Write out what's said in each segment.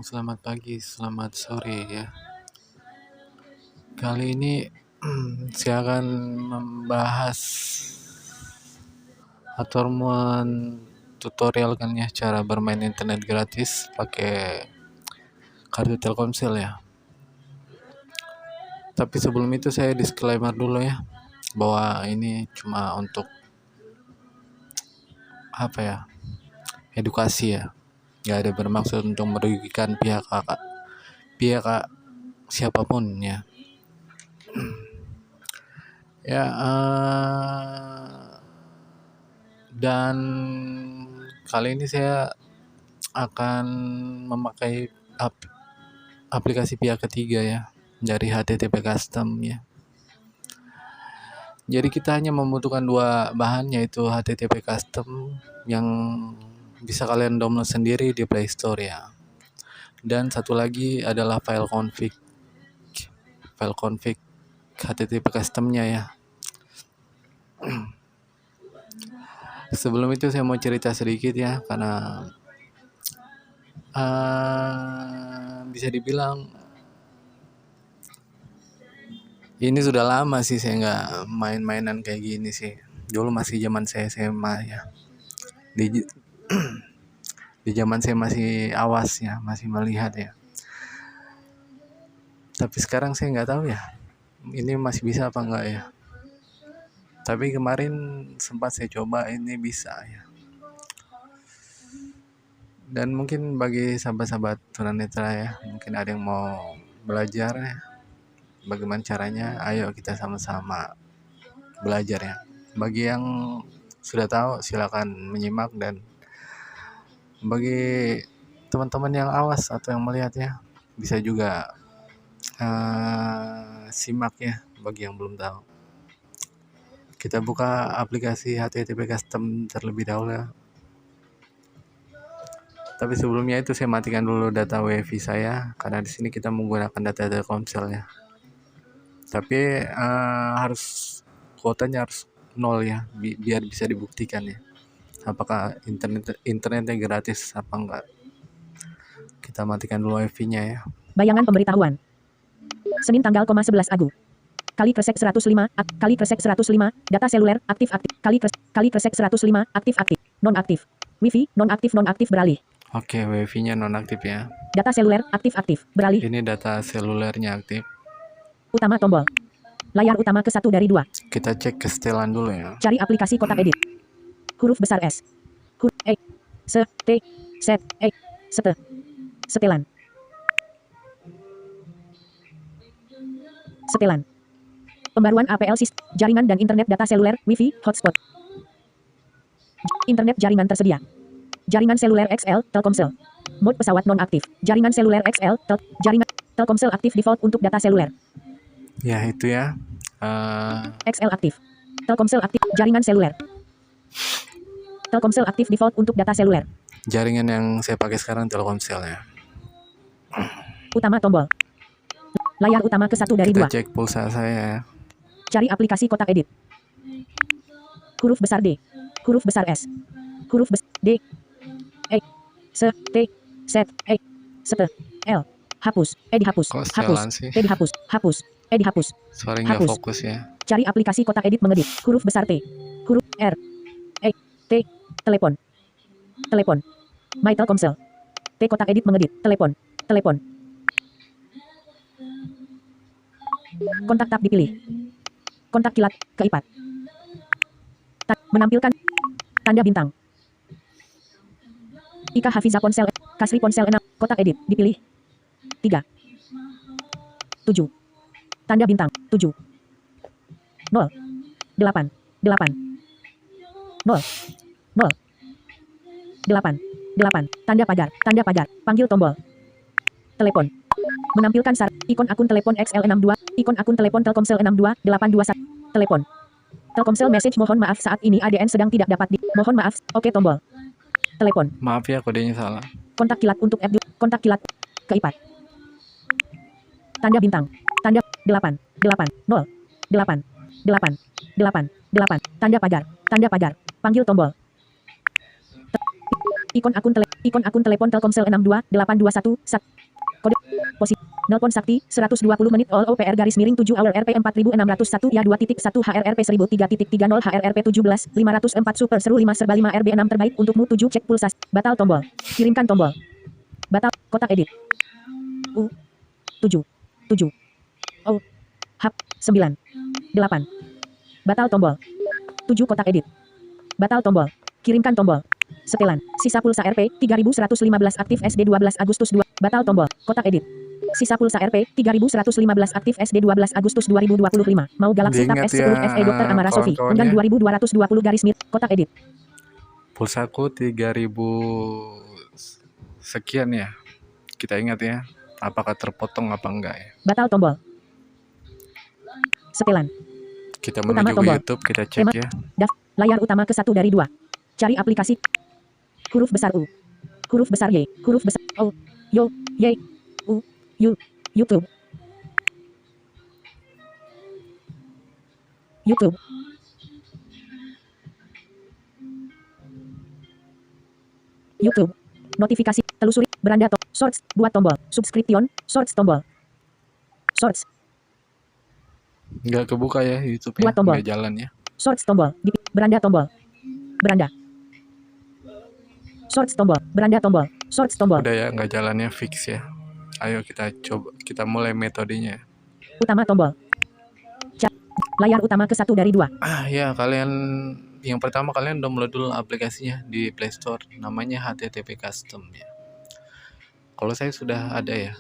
Selamat pagi, selamat sore ya. Kali ini saya akan membahas atau tutorial kan ya cara bermain internet gratis pakai kartu Telkomsel ya. Tapi sebelum itu saya disclaimer dulu ya bahwa ini cuma untuk edukasi ya. Nggak ada bermaksud untuk merugikan pihak siapapun ya. Dan kali ini saya akan memakai aplikasi pihak ketiga ya dari HTTP Custom ya. Jadi kita hanya membutuhkan dua bahan, yaitu HTTP Custom yang bisa kalian download sendiri di Play Store ya. Dan satu lagi adalah file config HTTP Customnya ya. Sebelum itu saya mau cerita sedikit ya, karena bisa dibilang ini sudah lama sih saya nggak main-mainan kayak gini sih. Dulu masih zaman saya SMA ya. Di zaman saya masih awas ya, masih melihat ya. Tapi sekarang saya nggak tahu ya, ini masih bisa apa enggak ya. Tapi kemarin sempat saya coba, ini bisa ya. Dan mungkin bagi sahabat-sahabat tunanetra ya, mungkin ada yang mau belajar ya, bagaimana caranya, ayo kita sama-sama belajar ya. Bagi yang sudah tahu silakan menyimak, dan bagi teman-teman yang awas atau yang melihat ya, bisa juga simak ya bagi yang belum tahu. Kita buka aplikasi HTTP Custom terlebih dahulu ya. Tapi sebelumnya itu saya matikan dulu data WiFi saya, karena di sini kita menggunakan data Telkomsel ya. Tapi kuotanya harus 0 ya, biar bisa dibuktikan ya apakah internetnya gratis apa enggak. Kita matikan dulu WiFi-nya ya. Bayangan pemberitahuan. Senin tanggal 11 Agu. Kali Kresek 105, kali Kresek 105, data seluler aktif, kali Kresek 105 aktif, non-aktif. Wifi non-aktif beralih. Oke, WiFi-nya non-aktif ya. Data seluler aktif, beralih. Ini data selulernya aktif. Utama tombol. Layar utama ke 1 dari 2. Kita cek ke setelan dulu ya. Cari aplikasi kotak edit. Huruf besar S. Huruf E. S. T. Z. E. Setelan. Pembaruan APL sistem jaringan dan internet data seluler, Wi-Fi, hotspot. Internet jaringan tersedia. Jaringan seluler XL, Telkomsel. Mode pesawat non-aktif. Jaringan seluler XL, jaringan Telkomsel aktif default untuk data seluler. Ya, itu ya. XL aktif. Telkomsel aktif. Jaringan seluler. Telkomsel aktif default untuk data seluler. Jaringan yang saya pakai sekarang Telkomsel ya. Utama tombol. Layar utama ke 1 dari 2. Kita cek pulsa saya ya. Cari aplikasi kotak edit. Huruf besar D. Huruf besar S. Huruf besar D. E. S. T. Z. E. S. T. L. Hapus. E dihapus. Hapus. E dihapus. Hapus. E dihapus. Suara nggak fokus ya. Cari aplikasi kotak edit mengedit. Huruf besar T. Huruf R. E. T. Telepon. My Telkomsel. T kotak edit mengedit. Telepon. Kontak tab dipilih. Kontak kilat keipat. Menampilkan tanda bintang. Ika Hafiza ponsel Kasri ponsel 6. Kotak edit dipilih. 3. 7. Tanda bintang 7. 0. 8. 0. 8. Tanda pagar. Panggil tombol. Telepon. Menampilkan ikon akun telepon XL62. Ikon akun telepon Telkomsel 62821. Telepon. Telkomsel message, mohon maaf saat ini ADN sedang tidak dapat mohon maaf. Oke tombol. Telepon. Maaf ya, kodenya salah. Kontak kilat untuk F. Kontak kilat keipat. Tanda bintang. Tanda 8. 0. 8. Tanda pagar. Panggil tombol. Ikon akun telepon. Ikon akun telepon Telkomsel 62821 kode posisi nelpon sakti 120 menit all OPR garis miring 7 hour RP 4601 ya 2.1 HRRP 1003.30 HRRP 17 504 super seru 5 serba 5 RB 6 terbaik untukmu 7 cek pulsas batal tombol kirimkan tombol batal kotak edit U 7 7 O H 9 8 batal tombol 7 kotak edit batal tombol kirimkan tombol setelan sisa pulsa RP 3115 aktif SD 12 Agustus 2 batal tombol kotak edit sisa pulsa RP 3115 aktif SD 12 Agustus 2025 mau Galaxy Tab Diingat S10 ya FE Dr. Amara Sofi undang kawan-kawan ya. 2220 garis miring kotak edit Pulsaku 3000 sekian ya. Kita ingat ya, apakah terpotong apa enggak ya. batal tombol setelan Kita utama menuju ke tombol YouTube, kita cek ya. layar utama ke 1 dari 2 cari aplikasi huruf besar U huruf besar Y huruf besar O Yo Y U YouTube YouTube YouTube notifikasi telusuri beranda shorts buat tombol subscription shorts tombol shorts Nggak kebuka ya YouTube ya, buat tombol nggak jalan ya. shorts tombol di beranda tombol beranda shorts tombol beranda tombol shorts tombol Udah ya, nggak jalannya fix ya. Ayo kita coba, kita mulai metodenya. utama tombol layar utama ke 1 dari 2 Ya kalian, yang pertama kalian download dulu aplikasinya di Play Store, namanya HTTP Custom ya. Kalau saya sudah ada ya,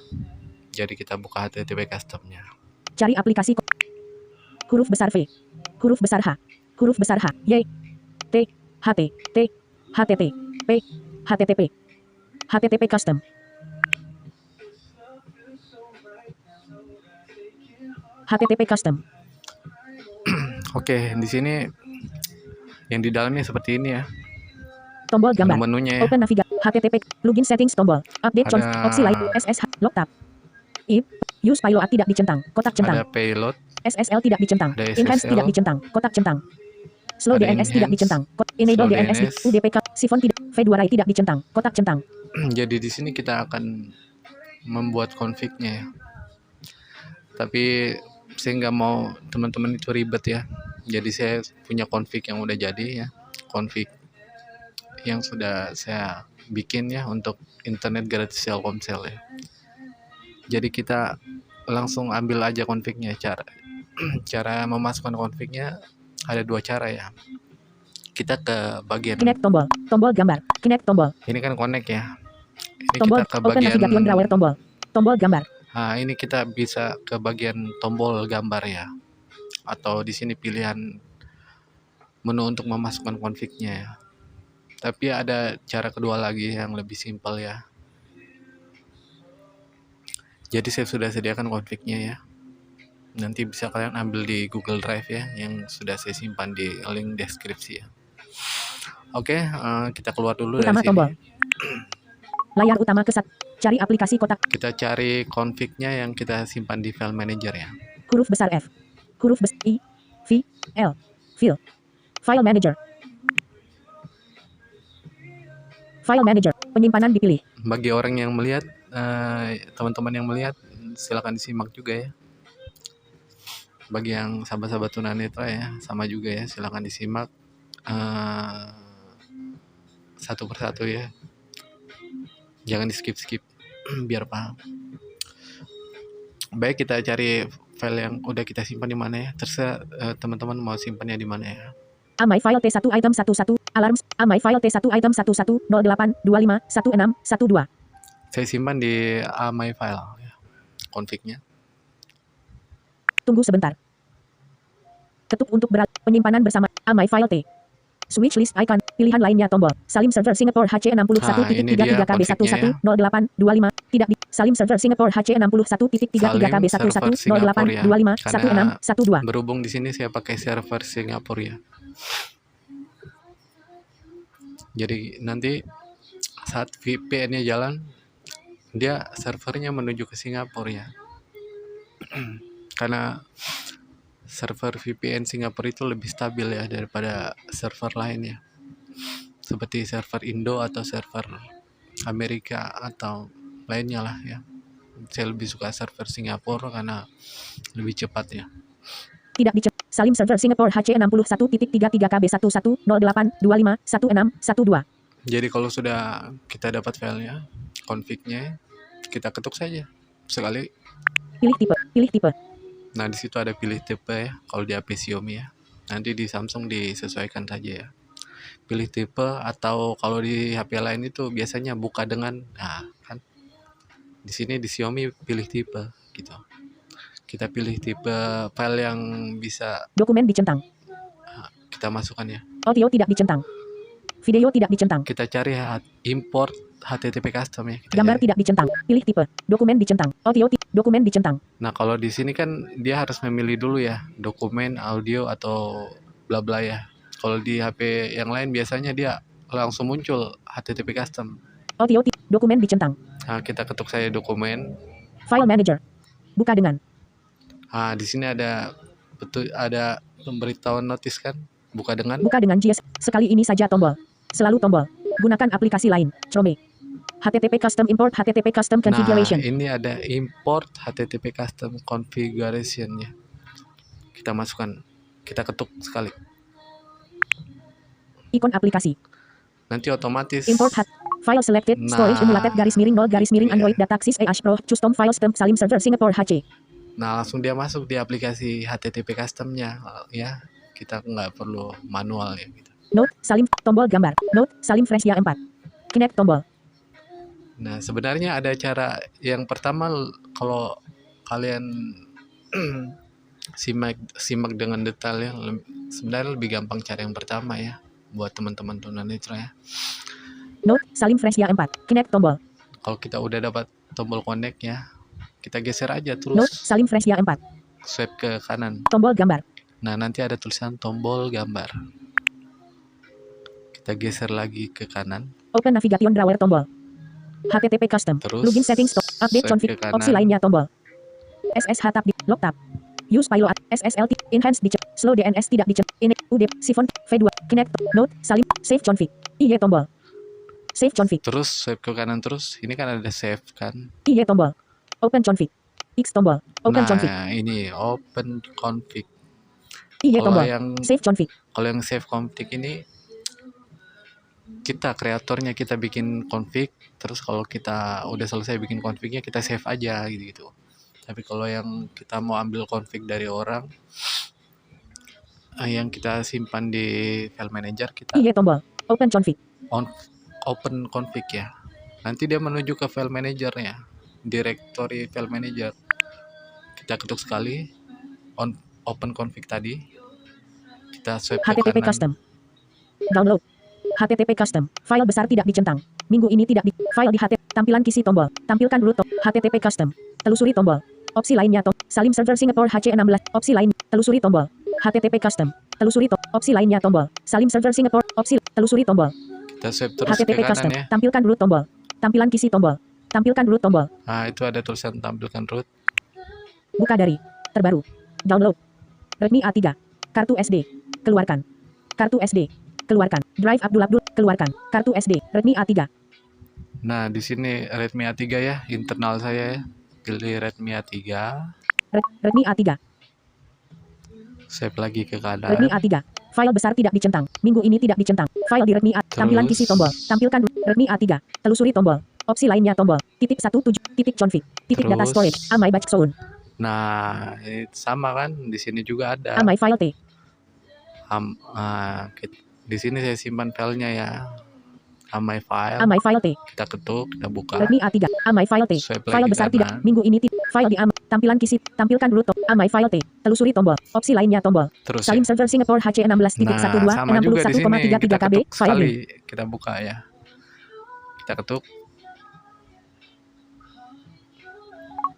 jadi kita buka HTTP Customnya. cari aplikasi huruf besar V huruf besar H huruf besar H Y T HT T HTT P HTTP HTTP Custom HTTP Custom Oke, di sini yang di dalamnya seperti ini ya. tombol gambar Menunya ya. open navigasi HTTP login settings tombol update Ada- opsi lain SSH lock tab if use payload tidak dicentang kotak centang Ada payload, SSL tidak dicentang Ada enhance SSL. tidak dicentang kotak centang slow Ada DNS tidak enhance, dicentang enable slow DNS di DNS. UDP sifon tidak V2 RAI tidak dicentang kotak centang jadi di sini kita akan membuat config-nya ya. Tapi saya nggak mau teman-teman itu ribet ya. Jadi saya punya config yang udah jadi ya. Config yang sudah saya bikin ya untuk internet gratis Telkomsel ya. Jadi kita langsung ambil aja config-nya. Cara memasukkan config-nya ada 2 cara ya. Kita ke bagian connect tombol tombol gambar connect tombol ini kan connect ya. Ini tombol kita ke open bagian navigation drawer tombol gambar Nah, ini kita bisa ke bagian tombol gambar ya. Atau di sini pilihan menu untuk memasukkan config-nya ya. Tapi ada cara kedua lagi yang lebih simpel ya. Jadi saya sudah sediakan config-nya ya. Nanti bisa kalian ambil di Google Drive ya, yang sudah saya simpan di link deskripsi ya. Oke, kita keluar dulu utama dari tombol sini. layar utama ke 1 cari aplikasi kotak Kita cari config-nya yang kita simpan di file manager ya. huruf besar F huruf besar I V L file manager penyimpanan dipilih Bagi orang yang melihat, teman-teman yang melihat, silakan disimak juga ya. Bagi yang sahabat-sahabat tunanetra ya, sama juga ya, silakan disimak satu persatu ya. Jangan di skip biar paham. Baik, kita cari file yang udah kita simpan di mana ya. Terserah teman-teman mau simpannya di mana ya. Amai file T1 item 11 alarm Amai file T1 item 11 08 25 16 12 Saya simpan di my file ya, config-nya. tunggu sebentar ketuk untuk penyimpanan bersama Amai file T switch list icon pilihan lainnya tombol Salim server Singapore HC61.33 ini dia config-nya ya. KB110825 tidak di Salim server Singapore HC61.33 KB110825 1612 Berhubung di sini saya pakai server Singapura ya. Jadi nanti saat VPN-nya jalan, dia servernya menuju ke Singapura ya. Karena server VPN Singapura itu lebih stabil ya daripada server lain ya. Seperti server Indo atau server Amerika atau lainnya lah ya. Saya lebih suka server Singapura karena lebih cepat ya. Tidak dicek. Salim server Singapore HC61.33KB1108251612. Jadi kalau sudah kita dapat filenya, config-nya, kita ketuk saja sekali. Pilih tipe. Pilih tipe. Nah di situ ada pilih tipe ya. Kalau di HP Xiaomi ya. Nanti di Samsung disesuaikan saja ya. Pilih tipe, atau kalau di HP lain itu biasanya buka dengan, nah kan di sini di Xiaomi pilih tipe gitu. Kita pilih tipe file yang bisa Dokumen dicentang. kita masukkan ya. Audio tidak dicentang. Video tidak dicentang. Kita cari import HTTP custom ya. Gambar tidak dicentang. Pilih tipe. Dokumen dicentang. Audio dokumen dicentang. Nah kalau di sini kan dia harus memilih dulu ya, dokumen, audio, atau bla bla ya. Kalau di HP yang lain biasanya dia langsung muncul HTTP custom. Audio dokumen dicentang. Nah kita ketuk saya dokumen. File manager. Buka dengan. Nah di sini ada pemberitahuan notis kan. Buka dengan. Buka dengan JS. Sekali ini saja tombol. Selalu tombol. Gunakan aplikasi lain. Chrome. HTTP custom import HTTP custom configuration. Nah ini ada import HTTP custom configuration ya. Kita masukkan. Kita ketuk sekali. Ikon aplikasi. Nanti otomatis Import file selected storage emulated _0 Android Dataxis Pro custom file stamp Salim server Singapore HC. Nah langsung dia masuk di aplikasi HTTP customnya ya. Kita nggak perlu manual ya gitu. Note Salim tombol gambar. Note Salim Fresia 4. Connect tombol. Nah sebenarnya ada cara yang pertama, kalau kalian simak dengan detail ya, sebenarnya lebih gampang cara yang pertama ya buat teman-teman tunanetra ya. Note Salim Fresia 4. Connect tombol. Kalau kita udah dapat tombol connect ya, kita geser aja terus. Note Salim Fresia 4. Swipe ke kanan. Tombol gambar. Nah nanti ada tulisan tombol gambar. Kita geser lagi ke kanan. Open navigation drawer tombol. HTTP custom. Terus Login settings update config. Opsi lainnya tombol. SSH tab di lock tab. Use pilot SSLT enhance dicek. Slow DNS tidak dicek. Ini UDP sifon V2 connect. Note Salim save config. IY tombol. Save config. Terus swipe ke kanan terus. Ini kan ada save kan. IY tombol. Open config. X tombol. Open config. Nah ini open config. IY Kalau tombol. yang Save config. Kalau yang save config ini kita kreatornya, kita bikin config, terus kalau kita udah selesai bikin confignya kita save aja gitu. Tapi kalau yang kita mau ambil config dari orang, yang kita simpan di file manager, kita IY tombol. Open config. open config ya. Nanti dia menuju ke file managernya, directory file manager. Kita ketuk sekali open config tadi. Kita swipe ke HTTP kanan. custom. Download. HTTP custom. File besar tidak dicentang. Minggu ini tidak di file di tampilan kisi tombol. Tampilkan dulu HTTP custom. Telusuri tombol. Opsi lainnya Salim server Singapore HC16. Opsi lain. Telusuri tombol. HTTP custom. Telusuri opsi lainnya tombol. Salim server Singapore. Opsi telusuri tombol. Kita swipe terus HTTP ke kanan custom. ya. Tampilkan dulu tombol. Tampilan kisi tombol. Tampilkan dulu tombol. Nah itu ada tulisan tampilkan root. Buka dari terbaru. Download. Redmi A3. Kartu SD. Keluarkan. Kartu SD. Keluarkan. Drive Abdul. Keluarkan. Kartu SD. Redmi A3. Nah di sini Redmi A3 ya, internal saya ya. Pilih Redmi A3. Redmi A3. Save lagi ke kanan. Redmi A3. File besar tidak dicentang. Minggu ini tidak dicentang. File di Redmi A. Tampilan kisi tombol. Tampilkan Redmi A3. Telusuri tombol. Opsi lainnya tombol. Titik 17. Titik config. Titik data storage. Amai batch sound. Nah sama kan, di sini juga ada. Amai file T. Di sini saya simpan filenya ya. Amai file. Amai file T. Kita ketuk, kita buka. Redmi A3. Amai file T. Swipe File lagi besar kanan. tidak. Minggu ini file di tampilan kisi. Tampilkan dulu Amai file T. Telusuri tombol. Opsi lainnya tombol. Terus Salim server Singapore HC16.12 sama juga di sini. Kita 61,33 KB. ketuk File sekali. link. Kita buka ya. Kita ketuk.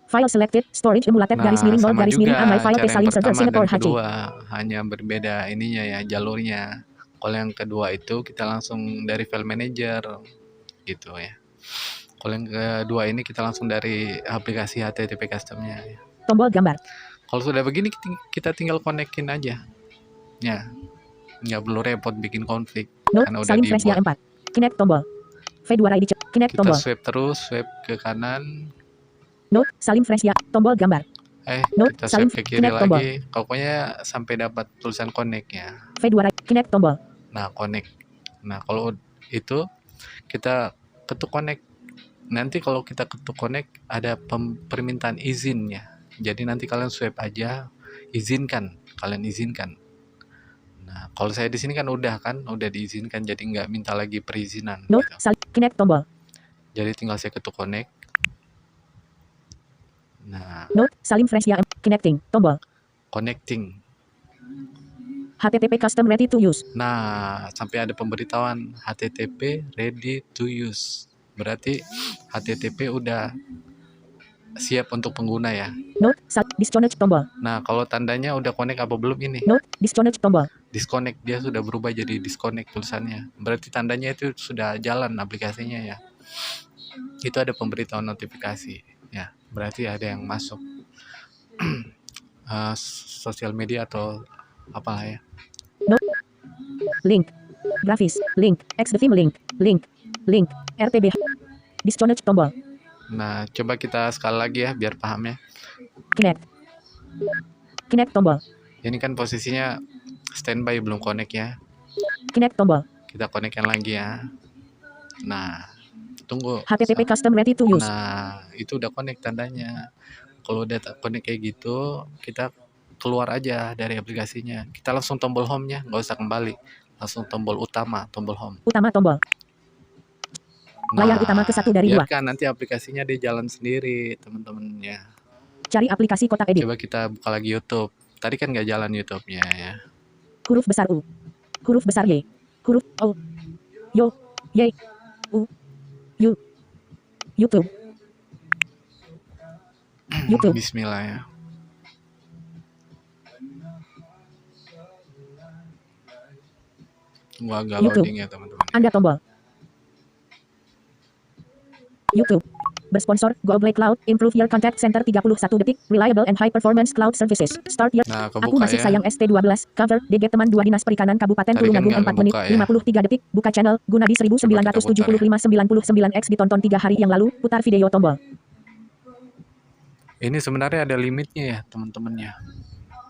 File selected, storage emulated _0 sama juga Amai file T cara Salim yang server pertama Singapore dan HC. kedua, hanya berbeda ininya ya, jalurnya. Kalau yang kedua itu kita langsung dari file manager gitu ya. Kalau yang kedua ini kita langsung dari aplikasi HTTP customnya ya. Tombol gambar. Kalau sudah begini kita tinggal konekin aja ya, nggak perlu repot bikin config Note karena udah Salim Fresia dibuat. 4. Connect tombol. V2 ID check. Connect Kita tombol. swipe terus, swipe ke kanan. Note Salim Fresia. Tombol gambar. Note Kita Salim swipe ke kiri connect tombol. lagi. Pokoknya sampai dapat tulisan connect ya. V2 ID connect tombol. Nah, connect. Nah, kalau itu kita ketuk connect. Nanti kalau kita ketuk connect ada permintaan izinnya. Jadi nanti kalian swipe aja, izinkan, kalian izinkan. Nah, kalau saya di sini kan udah diizinkan, jadi nggak minta lagi perizinan. Note Gitu. Salim connect tombol. Jadi tinggal saya ketuk connect. Nah, Note Salim Fresia connecting tombol. connecting. HTTP custom ready to use. Nah, sampai ada pemberitahuan HTTP ready to use. Berarti HTTP udah siap untuk pengguna ya. Note disconnect tombol. Nah, kalau tandanya udah connect apa belum ini? Note disconnect tombol. Disconnect, dia sudah berubah jadi disconnect tulisannya. Berarti tandanya itu sudah jalan aplikasinya ya. Itu ada pemberitahuan notifikasi ya. Berarti ada yang masuk sosial media atau apalah ya. Note link grafis link xtheme link RTB disconnect tombol. Nah, coba kita sekali lagi ya biar paham ya. Connect tombol. Ini kan posisinya standby belum connect ya. Connect tombol. Kita connectkan lagi ya. Nah, tunggu. HTTP custom ready to use. Nah, itu udah connect tandanya. Kalau udah connect kayak gitu, kita keluar aja dari aplikasinya. Kita langsung tombol home-nya, nggak usah kembali. Langsung tombol utama, tombol home. Utama tombol. Layar utama ke 1 dari 2. Biarkan nanti aplikasinya dia jalan sendiri, teman-temannya. Cari aplikasi kotak edit. Coba kita buka lagi YouTube. Tadi kan nggak jalan YouTube-nya ya. Huruf besar U. Huruf besar Y. Huruf O. Yo. Y. U. U. YouTube. YouTube. Bismillah ya. Tunggu agak YouTube. loading ya teman-teman. Anda tombol. YouTube. Bersponsor Google Cloud, improve your contact center 31 detik, reliable and high performance cloud services. Start your. Nah, Aku kebuka masih ya. sayang ST12, cover, DG teman 2 Dinas Perikanan Kabupaten Tadi kan Tulungagung nggak 4 menit, kebuka ya. 53 detik, buka channel, Gunadi 1975-99X ditonton 3 hari yang lalu, putar video tombol. Ini sebenarnya ada limitnya ya teman-temannya.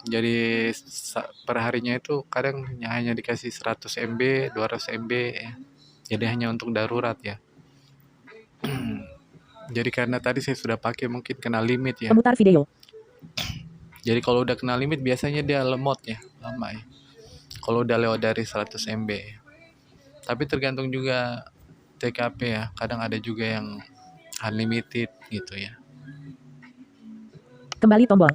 Jadi per harinya itu kadang hanya dikasih 100 MB, 200 MB ya. Jadi hanya untuk darurat ya. Jadi karena tadi saya sudah pakai mungkin kena limit ya. Pemutar video. Jadi kalau udah kena limit biasanya dia lemot ya, lama ya. Kalau udah lewat dari 100 MB ya. Tapi tergantung juga TKP ya. Kadang ada juga yang unlimited gitu ya. Kembali tombol.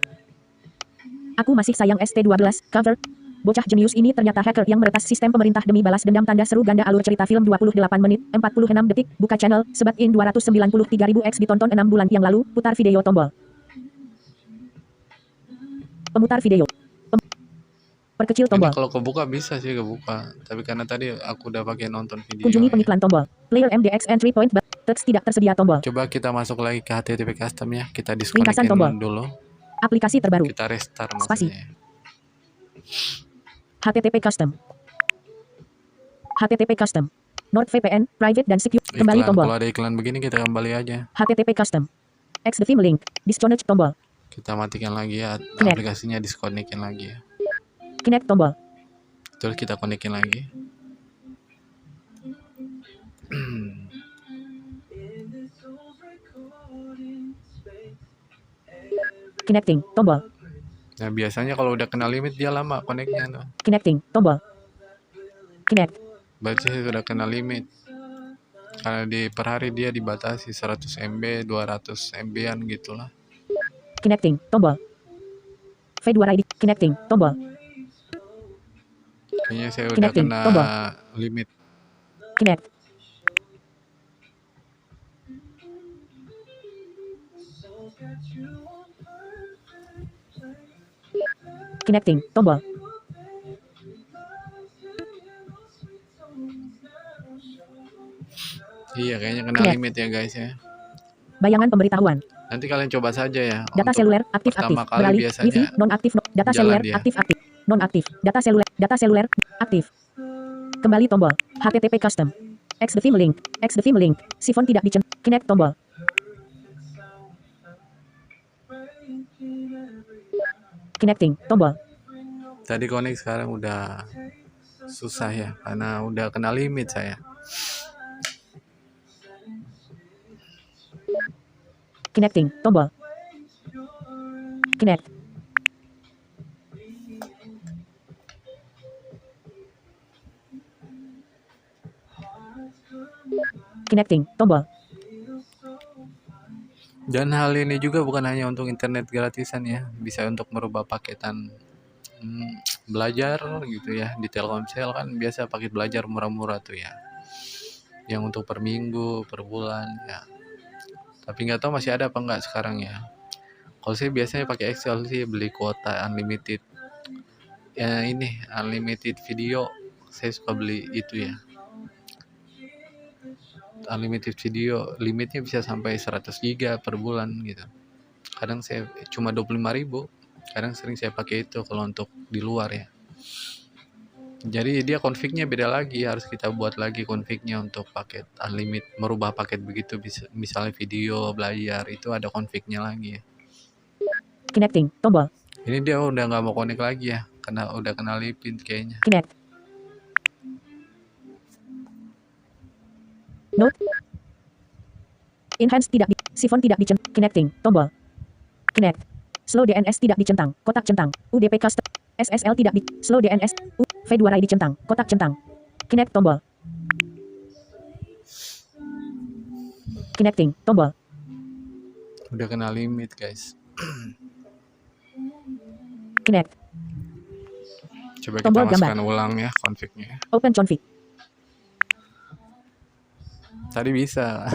Aku masih sayang ST12, cover. Bocah jenius ini ternyata hacker yang meretas sistem pemerintah demi balas dendam tanda seru ganda alur cerita film 28 menit, 46 detik, buka channel, sebat in 293.000X ditonton 6 bulan yang lalu, putar video tombol. Pemutar video. Perkecil tombol. Ini kalau kebuka bisa sih kebuka. Tapi karena tadi aku udah pakai nonton video. Kunjungi ya. pengiklan tombol. Player MDX entry point text tidak tersedia tombol. Coba kita masuk lagi ke HTTP custom ya. Kita Ringkasan tombol. disconnectin dulu. Aplikasi terbaru. Kita restart Spasi. maksudnya. HTTP custom. HTTP custom. NordVPN, private dan secure. Kembali Iklan. tombol. Kalau ada iklan begini kita kembali aja. HTTP custom. Xtheme link. Disconnect tombol. Kita matikan lagi ya. Connect. Aplikasinya disconnectin lagi ya. Connect tombol. Terus kita connectin lagi. Connecting tombol. Nah biasanya kalau udah kena limit dia lama connectnya tuh. Connecting tombol. Connect. Berarti saya sudah kena limit. Karena di per hari dia dibatasi 100 MB, 200 MB-an gitulah. Connecting tombol. V2 ID. Connecting tombol. Kayaknya saya udah Connecting, kena tombol. limit. Connect. Connecting tombol. Iya kayaknya kena Connect. limit ya guys ya. Bayangan pemberitahuan. Nanti kalian coba saja ya. Data Untuk seluler aktif aktif. pertama kali Beralih. biasanya Wifi nonaktif. Data jalan seluler dia. aktif aktif. Nonaktif. Data seluler aktif. Kembali tombol. HTTP custom. X the film link. X the film link. Sifon tidak dicentang. Connect tombol. Connecting tombol. Tadi connect, sekarang udah susah ya, karena udah kena limit saya. Connecting tombol. Connect. Connecting tombol. Dan hal ini juga bukan hanya untuk internet gratisan ya, bisa untuk merubah paketan belajar gitu ya. Di Telkomsel kan biasa paket belajar murah-murah tuh ya, yang untuk per minggu, per bulan ya. Tapi nggak tahu masih ada apa nggak sekarang ya. Kalau saya biasanya pakai Excel sih, beli kuota unlimited ya, ini unlimited video, saya suka beli itu ya. Unlimited video limitnya bisa sampai 100 giga per bulan gitu. Kadang saya cuma 25.000, kadang sering saya pakai itu kalau untuk di luar ya. Jadi dia konfignya beda lagi, harus kita buat lagi konfignya untuk paket unlimited. Merubah paket begitu, bisa misalnya video belajar itu ada konfignya lagi ya. Connecting tombol. Ini dia udah nggak mau connect lagi ya, karena udah kena limit kayaknya. Connect. Note. Enhance tidak di. Sifon tidak dicentang. Connecting tombol. Connect. Slow DNS tidak dicentang. Kotak centang. UDP custom. SSL tidak di. Slow DNS. V2 RAI dicentang. Kotak centang. Connect tombol. Connecting tombol. Udah kena limit guys. Connect. Coba Tombol kita masukkan gambar. ulang ya konfignya. Open config. Tadi bisa.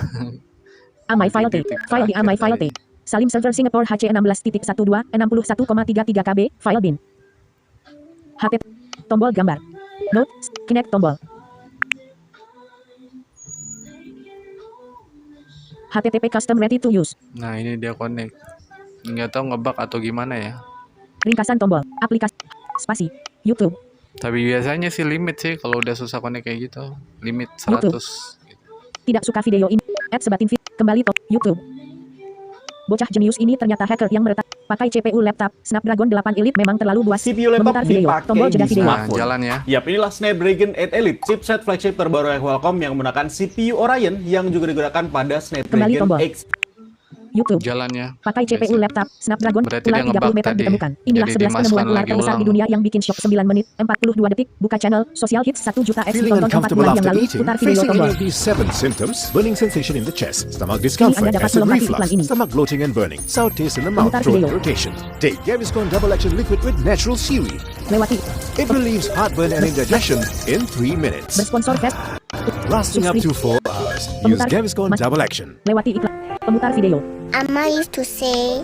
Amai file T. File di Amai file T. Salim server Singapore HC 16.12 61,33 KB. File bin. HP. Tombol gambar. Note. Connect tombol. HTTP custom ready to use. Nah ini dia connect. Nggak tahu ngebug atau gimana ya. Ringkasan tombol. Aplikasi. Spasi. YouTube. Tapi biasanya sih limit sih kalau udah susah connect kayak gitu. Limit 100 YouTube. gitu. Tidak suka video ini. Add sebatin video. Kembali top. YouTube. Bocah jenius ini ternyata hacker yang meretak. Pakai CPU laptop Snapdragon 8 Elite memang terlalu buas. CPU laptop Memutar video. dipakai Tombol jeda di video. Nah, smartphone. jalan ya. Yap, inilah Snapdragon 8 Elite, chipset flagship terbaru dari Qualcomm yang menggunakan CPU Orion yang juga digunakan pada Kembali Snapdragon tombol. X. YouTube. Jalannya. Pakai CPU laptop Snapdragon Berarti ular dia 30 ngebug meter tadi. ditemukan. Inilah Jadi 11 penemuan dimasukkan ular lagi terbesar di ulang. dunia yang bikin shock 9 menit 42 detik. Buka channel Social Hits 1 juta X Feeling ditonton 4 uncomfortable bulan yang after lalu. eating? Putar video Facing tombol. any of these 7 symptoms? Burning sensation in the chest, stomach Anda discomfort, dapat acid melompat reflux, iklan ini. stomach bloating and burning, sour taste in the mouth, Memutar throat video. irritation. Take Gaviscon Double Action Liquid with natural seaweed. Lewati. It relieves heartburn and indigestion in 3 minutes, Bersponsor Fest. lasting up to 4 hours. Use Pemutar- Gaviscon Mas- Double Action. Lewati iklan. Pemutar video. Amma used to say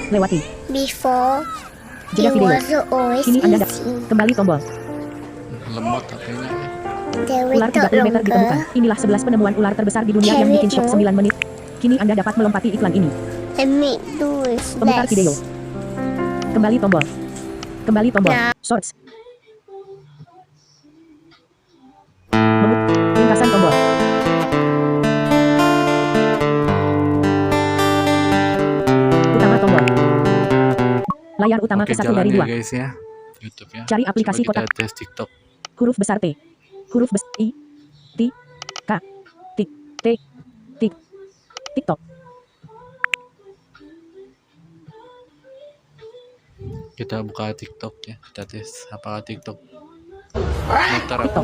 Lewati. before Jeda it video. was always Kini Anda easy. kembali tombol. Lemot katanya. The Ular without 30 meter ditemukan. longer Inilah 11 penemuan ular terbesar di dunia yang bikin shock 9 menit. Kini Anda dapat melompati iklan ini. and make do with Pemutar less. video. Kembali tombol. Kembali tombol. Nah. Shorts. Ringkasan tombol. Utama tombol. Layar utama Oke, ke 1 jalan dari ya 2. guys ya. YouTube ya. Cari aplikasi Coba kita kotak. tes TikTok. Huruf besar T. Huruf besar I. T. K. Tik. T. Tik. TikTok. Kita buka TikTok ya. Kita tes apakah TikTok muter atau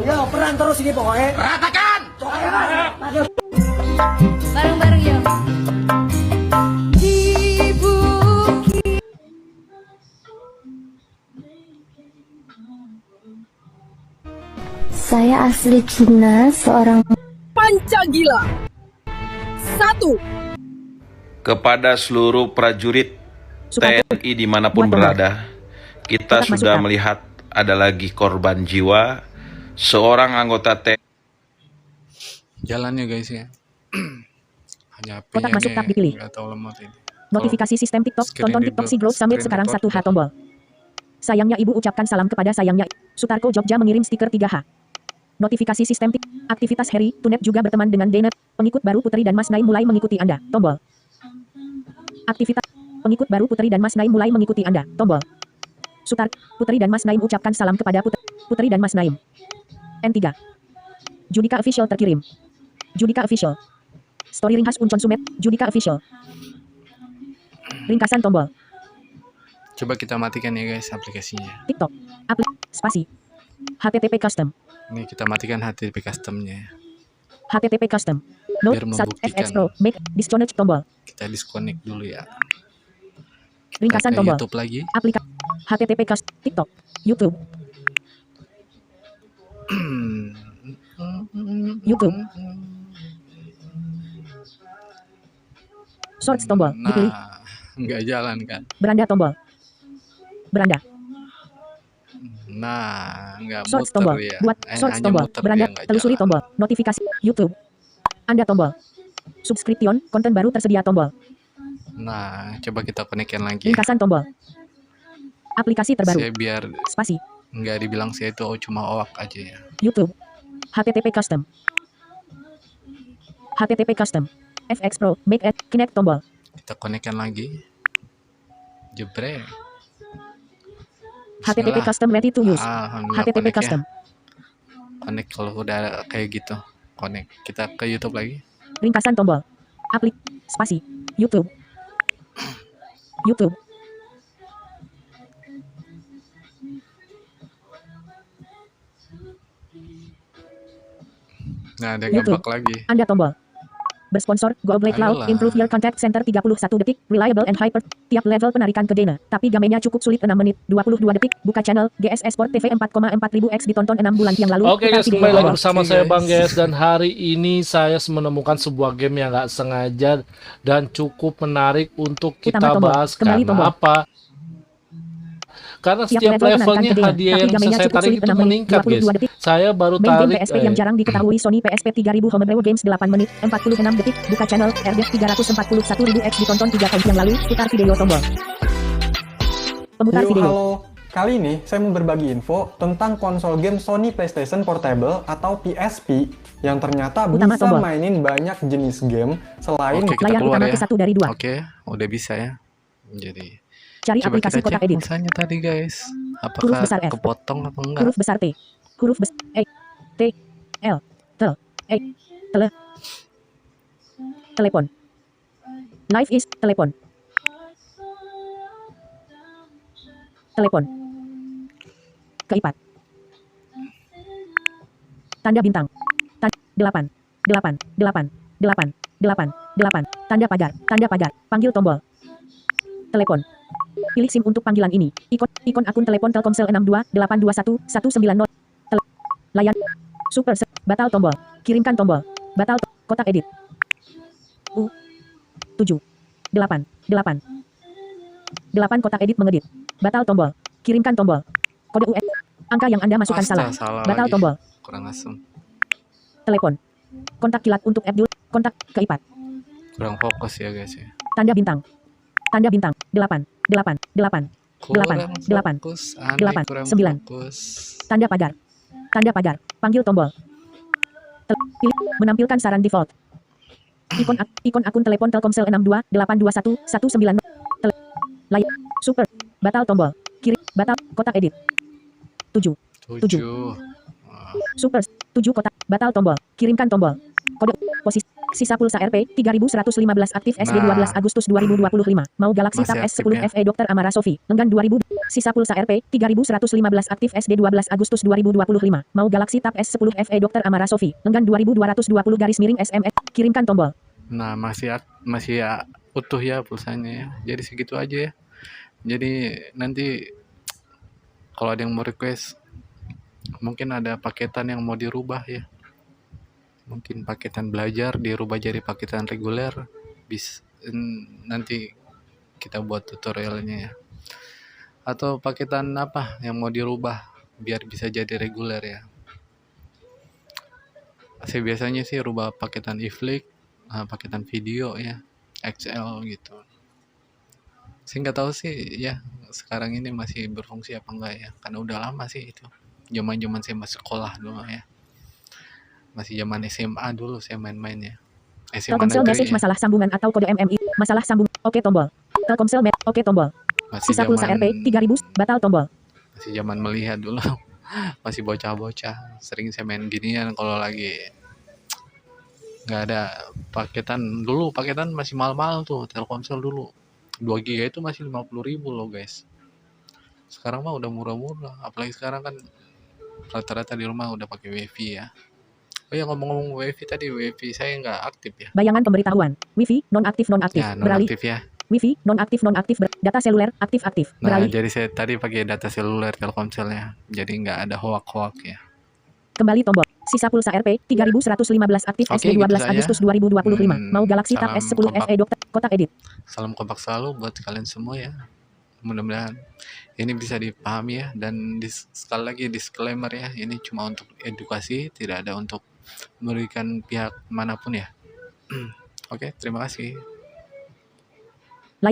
Bareng-bareng ya. Saya asli Cina, seorang Pancagila. 1. Kepada seluruh prajurit Suka TNI dimanapun Buat tombol. berada, kita Kotak sudah masukkan. melihat ada lagi korban jiwa seorang anggota TNI. jalannya guys ya. Hanya Kotak masuk tab dipilih. nggak tahu lemot ini. Notifikasi sistem TikTok. Screen Tonton TikTok si Growth Summit screen sekarang record. 1H tombol. Sayangnya ibu ucapkan salam kepada sayangnya. Sutarko Jogja mengirim stiker 3H. Notifikasi sistem aktivitas Harry Tunet juga berteman dengan Dana. Pengikut baru Putri dan Mas Naim mulai mengikuti Anda. Tombol. Aktivitas pengikut baru Putri dan Mas Naim mulai mengikuti Anda. Tombol. Sutar. Putri dan Mas Naim ucapkan salam kepada Putri dan Mas Naim. N3. Judika Official terkirim. Judika Official. Story ringkas Uncon Sumet. Judika Official. Ringkasan tombol. Coba kita matikan ya guys aplikasinya. TikTok. Spasi. HTTP custom. Ini kita matikan HTTP customnya. HTTP custom. Note Biar sat membuktikan. FX Pro. Make disconnect tombol. Kita disconnect dulu ya. Ringkasan Ke tombol. YouTube lagi. Aplikasi HTTP custom. TikTok. YouTube. YouTube. Shorts tombol. Dipilih. Nah, nggak jalan kan? Beranda tombol. Beranda. Nah, nggak Shorts muter tombol. ya. Buat shorts Hanya tombol. muter Beranda. dia, nggak Telusuri jalan. tombol. Notifikasi. YouTube. Anda tombol. Subscription. Konten baru tersedia tombol. Nah, coba kita konekkan lagi. Ringkasan tombol. Aplikasi terbaru. Saya biar Spasi. nggak dibilang saya itu cuma owak aja ya. YouTube. HTTP custom. HTTP custom. FX Pro. Make it. Connect tombol. Kita konekkan lagi. Jebrek. HTTP Bismillah. custom ready to use. Alhamdulillah HTTP connect ya. custom. Connect kalau udah kayak gitu. Connect. Kita ke YouTube lagi. Ringkasan tombol. Spasi. YouTube. YouTube. Nah, ada YouTube. ngebug lagi. Anda tombol. Bersponsor, Go Black Cloud, Ayolah. Improve Your Contact Center 31 detik, Reliable and Hyper, tiap level penarikan ke Dena, tapi gamenya cukup sulit 6 menit, 22 detik, buka channel, GS Esport TV 4,4 ribu X ditonton 6 bulan yang lalu. Oke Putar guys, video kembali lagi awal. bersama Oke, saya guys. Bang Guys, dan hari ini saya menemukan sebuah game yang nggak sengaja dan cukup menarik untuk kita Utama tombol. bahas. Kembali Karena tombol. apa? Karena Tiap setiap level levelnya penarikan ke hadiah Dena, tapi yang gamenya saya cukup tarik sulit itu 6 menit, meningkat guys. 22 detik. Saya baru Main game tarik PSP yang jarang diketahui Sony PSP 3000 Homebrew Games 8 menit, 46 detik, buka channel, RDF 341 ribu X ditonton 3 tahun yang lalu, putar video tombol. Pemutar Yo, video. halo. Kali ini saya mau berbagi info tentang konsol game Sony PlayStation Portable atau PSP yang ternyata Utama bisa tombol. mainin banyak jenis game selain Oke, kita Layar keluar utama ya. ke 1 dari 2. Oke, udah bisa ya. Jadi, Cari coba aplikasi kita kotak cek edit. pulsanya tadi guys. Huruf Apakah besar F. kepotong apa enggak? Huruf besar T. Huruf besar E. T. L. T. E. Tele. Telepon. Live is telepon. Telepon. Keipat. Tanda bintang. 8. 8. 8. 8. 8. 8. Tanda pagar. Tanda pagar. Panggil tombol. Telepon. Pilih SIM untuk panggilan ini. Ikon akun telepon Telkomsel 62821190. Layan. Super. Batal tombol. Kirimkan tombol. Batal. Kotak edit. 7. 8. 8. 8 kotak edit mengedit. Batal tombol. Kirimkan tombol. Kode US. Angka yang Anda masukkan salah. Salah Batal lagi. tombol. Kurang asem. Telepon. Kontak kilat untuk Abdul. Kontak keipat. Kurang fokus ya guys ya. Tanda bintang. Tanda bintang. 8. 8. 8. Kurang 8. fokus. Aneh, 8. kurang 9. fokus. Tanda pagar. Tanda pagar. Panggil tombol. Pilih. Menampilkan saran default. Ikon akun telepon Telkomsel 62821190. Layar. Super. Batal tombol. Kiri. Batal. Kotak edit. 7. 7. Super. 7 kotak. Batal tombol. Kirimkan tombol. Kode. Posisi. Sisa pulsa RP 3115 aktif SD 12 Agustus 2025. Mau Galaxy Masih Tab aktif S10 ya? FE Dr. Amara Sofi. Lenggan 2000. Sisa pulsa RP 3115 aktif SD 12 Agustus 2025. Mau Galaxy Tab S10 FE Dr. Amara Sofi. Lenggan 2220 garis miring SMS. Kirimkan tombol. Nah, masih utuh ya pulsanya ya. Jadi segitu aja ya. Jadi nanti kalau ada yang mau request mungkin ada paketan yang mau dirubah ya. Mungkin paketan belajar dirubah jadi paketan reguler. Nanti kita buat tutorialnya ya. Atau paketan apa yang mau dirubah biar bisa jadi reguler ya. Saya biasanya sih rubah paketan iFlick, paketan video ya, XL gitu. Saya nggak tahu sih ya sekarang ini masih berfungsi apa enggak ya. Karena udah lama sih itu. Zaman-zaman saya masih sekolah dulu ya. Masih zaman SMA dulu saya main-mainnya. SMA Telkomsel negeri message ya. masalah sambungan atau kode MMI. Masalah sambung. Oke tombol. Telkomsel Oke tombol. Masih Sisa pulsa zaman Rp 3000 batal tombol. masih zaman melihat dulu. Masih bocah-bocah. Sering saya main ginian kalau lagi nggak ada paketan. Dulu paketan masih mahal-mahal tuh Telkomsel dulu. 2 GB itu masih 50.000 loh guys. Sekarang mah udah murah-murah. Apalagi sekarang kan rata-rata di rumah udah pakai wifi ya. Oh ya, ngomong-ngomong wifi tadi, wifi saya nggak aktif ya. Bayangan pemberitahuan. Wifi nonaktif nonaktif. Ya, Beralih. nonaktif ya. Wifi nonaktif nonaktif. Data seluler aktif aktif. Nah, Beralih. jadi saya tadi pakai data seluler Telkomselnya. Jadi nggak ada hoak-hoak ya. Kembali tombol. Sisa pulsa Rp 3115 aktif Oke, SD 12 gitu saja. Agustus 2025. Mau Galaxy Tab Salam S10 kompak. FE Dokter. Kotak edit. Salam kompak selalu buat kalian semua ya. Mudah-mudahan ini bisa dipahami ya. Dan sekali lagi disclaimer ya, ini cuma untuk edukasi, tidak ada untuk merugikan pihak manapun ya. Oke, terima kasih.